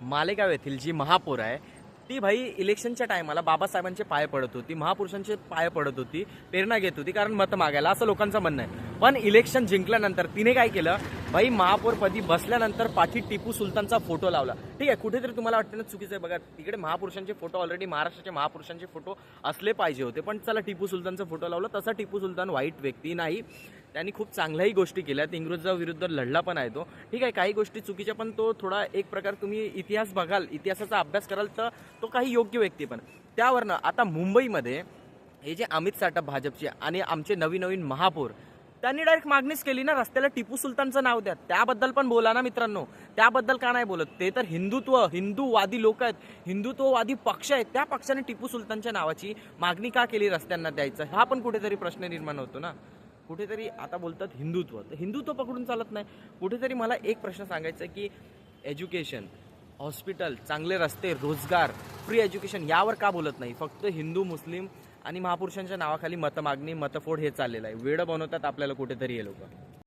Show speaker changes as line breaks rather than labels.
मालेगाव येथील जी महापौर आहे ती भाई इलेक्शनच्या टायमाला बाबासाहेबांचे पाय पडत होती, महापुरुषांचे पाय पडत होती, प्रेरणा घेत होती, कारण मतं मागायला, असं लोकांचं म्हणणं आहे. पण इलेक्शन जिंकल्यानंतर तिने काय केलं, भाई महापौरपदी बसल्यानंतर पाठी टिपू सुलतानचा फोटो लावला. ठीक आहे, कुठेतरी तुम्हाला वाटतं ना चुकीचं आहे. बघा तिकडे महापुरुषांचे फोटो ऑलरेडी महाराष्ट्राचे महापुरुषांचे फोटो असले पाहिजे होते, पण चला टिपू सुलतानचा फोटो लावला. तसा टिपू सुलतान वाईट व्यक्ती नाही, त्यांनी खूप चांगल्याही गोष्टी केल्या, इंग्रजाविरुद्ध लढला पण आहे तो. ठीक आहे, काही गोष्टी चुकीच्या, पण तो थोडा एक प्रकार तुम्ही इतिहास बघाल, इतिहासाचा अभ्यास कराल तर तो काही योग्य व्यक्ती. पण त्यावरनं आता मुंबईमध्ये हे जे अमित साटप भाजपचे आणि आमचे नवीन महापौर, त्यांनी डायरेक्ट मागणीच केली ना, रस्त्याला टिपू सुलतानचं नाव द्या. त्याबद्दल पण बोला ना मित्रांनो, त्याबद्दल का नाही बोलत? ते तर हिंदूवादी लोक आहेत, हिंदुत्ववादी पक्ष आहेत, त्या पक्षाने टिपू सुलतानच्या नावाची मागणी का केली रस्त्यांना द्यायचं? हा पण कुठेतरी प्रश्न निर्माण होतो ना. कुठेतरी आता बोलतात हिंदुत्व, तर हिंदुत्व पकडून चालत नाही. कुठेतरी मला एक प्रश्न सांगायचा आहे की एज्युकेशन, हॉस्पिटल, चांगले रस्ते, रोजगार, फ्री एज्युकेशन यावर का बोलत नाही? फक्त हिंदू, मुस्लिम आणि महापुरुषांच्या नावाखाली मतमागणी, मतफोड हे चाललेलं आहे. वेळ बनवतात आपल्याला कुठेतरी हे लोक.